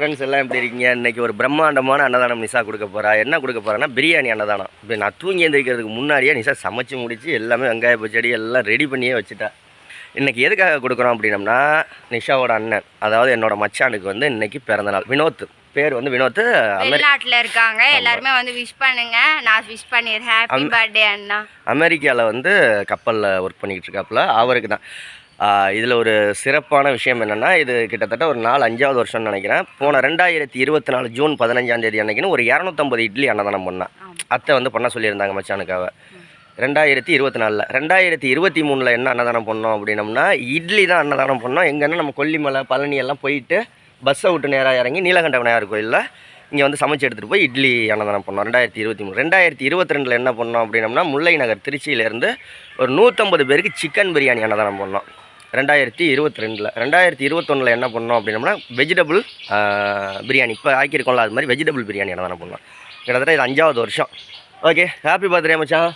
Friends எல்லாம் எப்படி இருக்கீங்க? இன்றைக்கி ஒரு பிரம்மாண்டமான அன்னதானம் நிஷா கொடுக்க போகிறா. என்ன கொடுக்க போகிறான்னா பிரியாணி அன்னதானம். இப்போ நான் தூங்கி எழுந்திரிக்கிறதுக்கு முன்னாடியே நிஷா சமைச்சு முடித்து எல்லாமே வெங்காய பச்சடி எல்லாம் ரெடி பண்ணியே வச்சுட்டா. இன்றைக்கி எதுக்காக கொடுக்குறோம் அப்படின்னம்னா, நிஷாவோட அண்ணன், அதாவது என்னோட மச்சானுக்கு வந்து இன்றைக்கி பிறந்தநாள். வினோத், பேர் வந்து வினோத், வெளிநாட்டில் இருக்காங்க. எல்லாருமே வந்து விஷ் பண்ணுங்க. நான் விஷ் பண்ணிடுறேன். ஹாப்பி பர்த்டே அண்ணா. அமெரிக்காவில் வந்து கப்பலில் ஒர்க் பண்ணிக்கிட்டு இருக்காப்புல. அவருக்கு தான் இதில் ஒரு சிறப்பான விஷயம் என்னென்னா, இது கிட்டத்தட்ட ஒரு 4-5வது வருஷம்னு நினைக்கிறேன். போன 2024 ஜூன் 15ஆம் தேதி அன்றைக்கின்னு ஒரு 250 இட்லி அன்னதானம் பண்ணேன். அத்தை வந்து பண்ண சொல்லியிருந்தாங்க மச்சானுக்காக. 2024. 2023 என்ன அன்னதானம் பண்ணோம் அப்படின்னம்னா, இட்லி தான் அன்னதானம் பண்ணோம். எங்கன்னா நம்ம கொல்லிமலை பழனி எல்லாம் போயிட்டு பஸ்ஸை விட்டு நேராக இறங்கி நீலகண்ட விநாயகர் கோயிலில் இங்கே வந்து சமைச்சு எடுத்துகிட்டு போய் இட்லி அன்னதானம் பண்ணோம் 2023. 2022 என்ன பண்ணோம் அப்படின்னம்னா, முல்லை நகர் திருச்சியிலேருந்து ஒரு 150 பேருக்கு சிக்கன் பிரியாணி அன்னதானம் பண்ணோம் 2022. 2021 என்ன பண்ணோம் அப்படின்னம்னா, வெஜிடபிள் பிரியாணி இப்போ ஆக்கியிருக்கோம்ல, அது மாதிரி வெஜிடபிள் பிரியாணி அன்னதானம் பண்ணோம். கிட்டத்தட்ட இது 5வது வருஷம். ஓகே, ஹாப்பி பர்த்டே மச்சான்.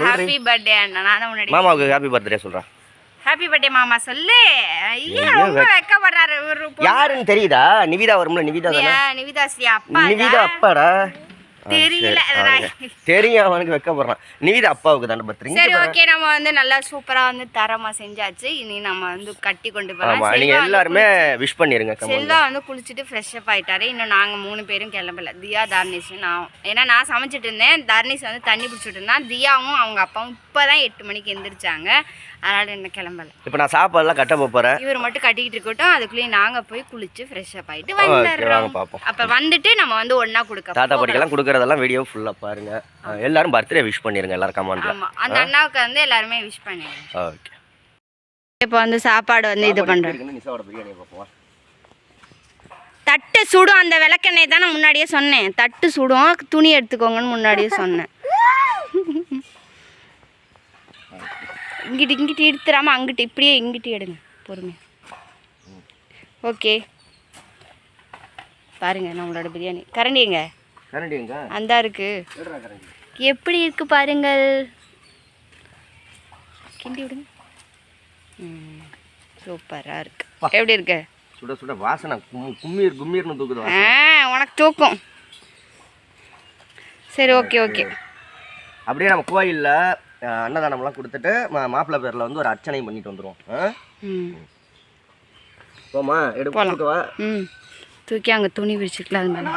ஹாப்பி பர்த்டே அண்ணா. நான் தான் முன்னாடி மாமாவுக்கு ஹாப்பி பர்த்டே சொல்கிறேன். ஹாப்பி பர்த்டே மாமா சொல்லு. ரொம்ப வெக்கப்படுறாரு. யாருன்னு தெரியுதா? நிவிதா வரும்ல, நிவிதா தானே? நிவிதா ஸ்ரீ அப்பா. நிவிதா அப்பாடா? தெரியல, தெரியும், அவனுக்கு வெக்கப்படுறான். நிவிதா அப்பாவுக்கு தானே பர்த்டே. சரி, ஓகே. நம்ம வந்து நல்லா சூப்பரா வந்து தரமா செஞ்சாச்சு. இனி நம்ம வந்து கட்டி கொண்டு போகலாம். நீங்க எல்லாருமே விஷ் பண்ணிருங்க. செல்வா வந்து குளிச்சுட்டு ஃப்ரெஷ் அப் ஆயிட்டாரு. இன்னும் நாங்க 3 பேரும் கிளம்பல. தியா, தர்னிஷ், நான். ஏன்னா நான் சமைச்சிட்டு இருந்தேன். தர்னிஷ் வந்து தண்ணி பிடிச்சிட்டு இருந்தான். தியாவும் அவங்க அப்பாவும் இப்பதான் 8 மணிக்கு எந்திரிச்சாங்க. அதனால என்ன கிளம்பல. இப்போ நான் சாப்பாடுலாம் கட்ட போறேன். இவர் மட்டும் கட்டிக்கிட்டு இருக்கட்டும். அதுக்குள்ளேயே நாங்க போய் குளிச்சு ஃப்ரெஷ் அப் ஆயிட்டு வந்துடுறோம். அப்ப வந்துட்டு நம்ம வந்து ஒண்ணா கொடுக்க தாத்தா பாட்டிக்கெல்லாம் கொடுக்கறதெல்லாம் வீடியோ ஃபுல்லா பாருங்க. எல்லாரும் பர்த்டே விஷ் பண்ணிருங்க எல்லாரும் கமெண்ட்ல. ஆமா, அந்த அண்ணாவுக்கு வந்து எல்லாருமே விஷ் பண்ணிருங்க. ஓகே. இப்போ வந்து சாப்பாடு வந்து இது பண்றோம். தட்டு சுடும். அந்த விளக்கெண்ணெய் தான் நான் முன்னாடியே சொன்னேன். தட்டு சுடும், துணி எடுத்துக்கோங்கன்னு முன்னாடியே சொன்னேன். இங்கிட்டு எடுத்துடாம அங்கிட்டு இப்படியே இங்கிட்டு எடுங்க பொறுமை. ஓகே, பாருங்க நம்மளோட பிரியாணி. கரண்டிங்க அந்த இருக்கு, எப்படி இருக்கு பாருங்கள். கிண்டி விடுங்க. சூப்பரா இருக்கு. எப்படி இருக்கு? சுட சுட வாசனை கும்மீர் கும்மீர்னு தூக்குது. உனக்கு தூக்கும். சரி, ஓகே ஓகே. அப்படியே நம்ம கோயிலில் அன்னதானம்லாம் கொடுத்துட்டு மாப்பிள்ளை பேரில் வந்து ஒரு அர்ச்சனையும் பண்ணிட்டு வந்துடுவோம். போமா, எடுக்கவா? தூக்கி அங்கே துணி விரிச்சுக்கலாம். அது மேலே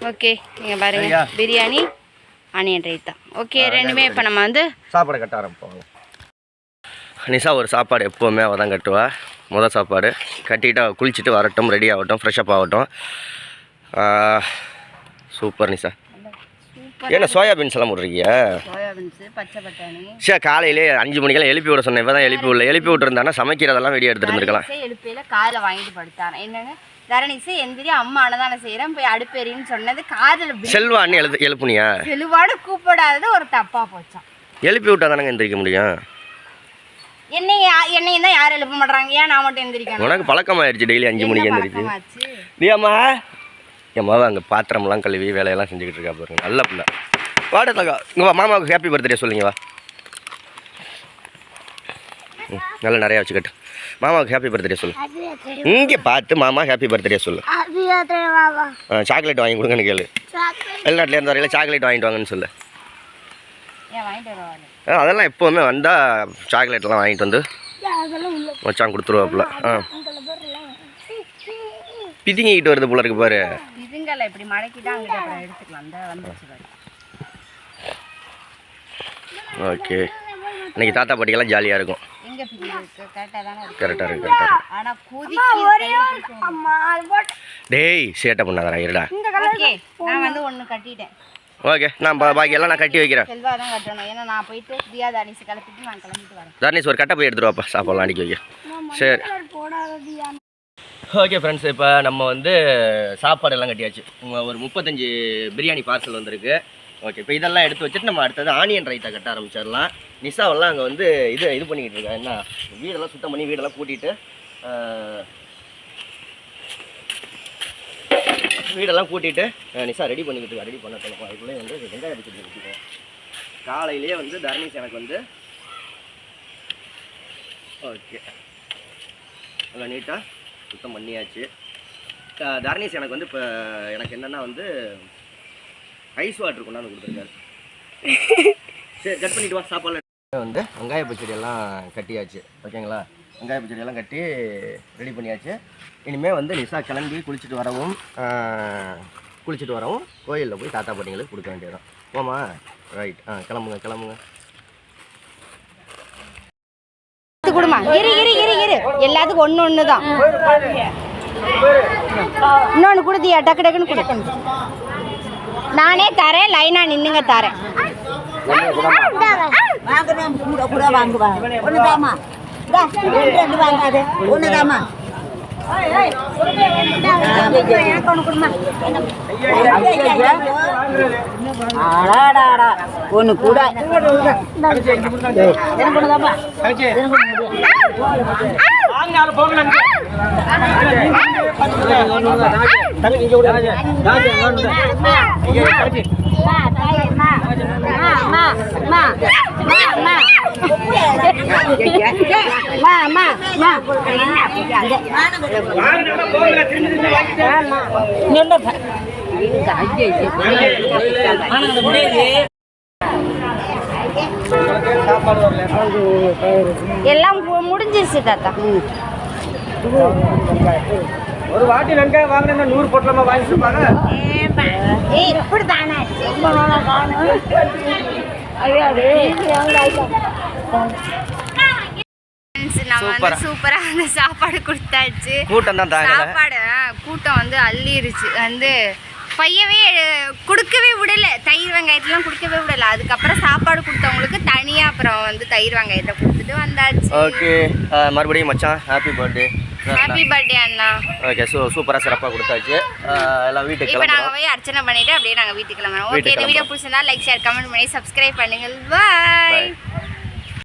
ஓகே. நீங்கள் பாருங்க, பிரியாணி ஆனியன் ரைத்தா. ஓகே, ரெண்டுமே இப்போ நம்ம வந்து சாப்பாடு கட்ட ஆரம்பிப்போம். நிஷா ஒரு சாப்பாடு எப்போவுமே அவள் தான் கட்டுவா. முதல் சாப்பாடு கட்டிக்கிட்டு அவள் குளிச்சுட்டு வரட்டும், ரெடி ஆகட்டும், ஃப்ரெஷ்அப் ஆகட்டும். சூப்பர் நிஷா. ஏன்னா சோயாபீன்ஸ் எல்லாம் போடுறீங்க? பச்சை பட்டாணி. சரி, காலையிலே 5 மணிக்கெல்லாம் எழுப்பி விட சொன்னேன். இப்போ தான் எழுப்பி விட்டுருந்தானா சமைக்கிறதெல்லாம் வீடியோ எடுத்துட்டு இருந்திருக்கலாம். எழுப்பியில காதில் வாங்கிட்டு படுத்தானே. என்னங்க தரணிசு எந்திரி, அம்மா அன்னதானம் செய்கிறேன், போய் அடுப்பேரின்னு சொன்னது காதில். செல்வான்னு எழுப்புனியா? செல்வாடு கூப்பிடாதது ஒரு தப்பா போச்சான். எழுப்பி விட்டா தானங்க எந்திரிக்க முடியும். என்னையும் தான் யாரும் எழுப்ப மாட்டாங்க. ஏன் நான் மட்டும் எந்திரிக்கணும்? உனக்கு பழக்கமாயிருச்சு டெய்லி 5 மணிக்கு எந்திரிச்சு. ஏம்மா எம்மாவை அங்கே பாத்திரம்லாம் கழுவி வேலையெல்லாம் செஞ்சுக்கிட்டு இருக்கா பாருங்க. நல்ல பிள்ளை. வாடகா இங்கே வா, மாமாவுக்கு ஹாப்பி பர்த்டே சொல்லுங்க. வா, நல்லா நிறையா வச்சுக்கட்டு. மாமாவுக்கு ஹாப்பி பர்த்டே சொல்லு. இங்கே பார்த்து மாமா ஹாப்பி பர்த்டே சொல்லு. சாக்லேட் வாங்கி கொடுங்கன்னு கேளு. வெளிநாட்டில் இருந்த வரையில் சாக்லேட் வாங்கிட்டு வாங்கன்னு சொல்லு. அதெல்லாம் எப்போவுமே வந்தால் சாக்லேட்லாம் வாங்கிட்டு வந்து வச்சான் கொடுத்துருவாப்புல. பிதிங்கிட்டு வருது போல இருக்கு பாரு. இப்படி மடக்கிட்டு அங்கிட்ட அப்புறம் எடுத்துக்கலாம். அந்த வந்துச்சு பாரு. ஓகே, இன்னைக்கு தாத்தா பாட்டிக்கெல்லாம் ஜாலியாக இருக்கும். எங்க பிதி இருக்கு? கரெக்டாக இருக்கு. ஆனா குதிக்கு டேய் சேட்டை பண்ணாதடா இருடா. ஓகே, நான் வந்து ஒன்னு கட்டிட்டேன். ஓகே, நான் பாக்கியெல்லாம் நான் கட்டி வைக்கிறேன். செல்வா தான் கட்டணும். ஏன்னா நான் போயிட்டு தியா தர்னிஷ் கிளப்பிட்டு நான் கிளம்பிட்டு வரேன். தர்னிஷ் ஒரு கட்டை போய் எடுத்துட்டு வாப்பா, சாப்பாடுலாம் அடிக்க வைக்க. சரி, ஓகே ஃப்ரெண்ட்ஸ், இப்போ நம்ம வந்து சாப்பாடெல்லாம் கட்டியாச்சு. ஒரு 35 பிரியாணி பார்சல் வந்திருக்கு. ஓகே, இப்போ இதெல்லாம் எடுத்து வச்சுட்டு நம்ம அடுத்தது ஆனியன் ரைத்தா கட்ட ஆரம்பிச்சிடலாம். நிஷாவெல்லாம் அங்கே வந்து இது பண்ணிக்கிட்டு இருக்கா. என்ன வீடெல்லாம் சுத்தம் பண்ணி வீடெல்லாம் கூட்டிகிட்டு நிஷா ரெடி பண்ணிக்கிட்டு இருக்கா. ரெடி பண்ண சொல்லணும். அதுக்குள்ளே வந்து வெங்காயம் அடிச்சுட்டு வச்சுக்கோங்க. காலையிலேயே வந்து தர்னிஷ் எனக்கு வந்து ஓகே நல்லா நீட்டாக சுத்தம் பண்ணியாச்சு. தர்ணீஸ் எனக்கு வந்து இப்போ எனக்கு என்னென்னா வந்து ஐஸ் வாட்டர் கொண்டாந்து கொடுத்துருக்காரு. சரி கட் பண்ணிட்டு வா சாப்பாடு. வந்து வெங்காய பச்சடியெல்லாம் கட்டியாச்சு ஓகேங்களா. வெங்காய பச்சடியெல்லாம் கட்டி ரெடி பண்ணியாச்சு. இனிமேல் வந்து நிஷா கிளம்பி குளிச்சுட்டு வரவும் கோயிலில் போய் தாத்தா பாட்டிங்களுக்கு கொடுக்க வேண்டியதான். போமா ரைட். கிளம்புங்க. கொடுமா இரு எல்லாத்துக்கும் ஒன்று தான். இன்னொன்று கொடுத்தியா டக்கு டக்குன்னு கொடு. நானே தரேன், லைனா நின்னுங்க தரேன். ஒன்று கூட எல்லாம் முடிஞ்சிருச்சு தாத்தா. ஒரு வாட்டி வெங்காய வாங்கினா 100 பொட்டலமா வாங்கிட்டு இருப்பாங்க. இப்படி தானே சூப்பரா அந்த சாப்பாடு கொடுத்தாச்சு. கூட்டம் வந்து அள்ளிருச்சு. வந்து பையவே கொடுக்கவே விடல, தயிர் வெங்காயத்தெல்லாம் கொடுக்கவே விடல. அதுக்கப்புறம் சாப்பாடு கொடுத்தவங்களுக்கு தனியாக அப்புறம் வந்து தயிர் வெங்காயத்தை கொடுத்துட்டு வந்தாச்சு. ஓகே மறுபடியும் மச்சான் ஹாப்பி பர்த்டே. ஹாப்பி பர்த்டே அண்ணா. ஓகே சூப்பராக சிறப்பாக கொடுத்தாச்சு. எல்லாம் வீட்டுக்கு இப்போ நாங்கள் போய் அர்ச்சனை பண்ணிட்டு அப்படியே நாங்கள் வீட்டுக்கு கிளம்புறோம். ஓகே இந்த வீடியோ பிடிச்சிருந்தா லைக் ஷேர் கமெண்ட் பண்ணி சப்ஸ்கிரைப் பண்ணுங்கள். பாய்.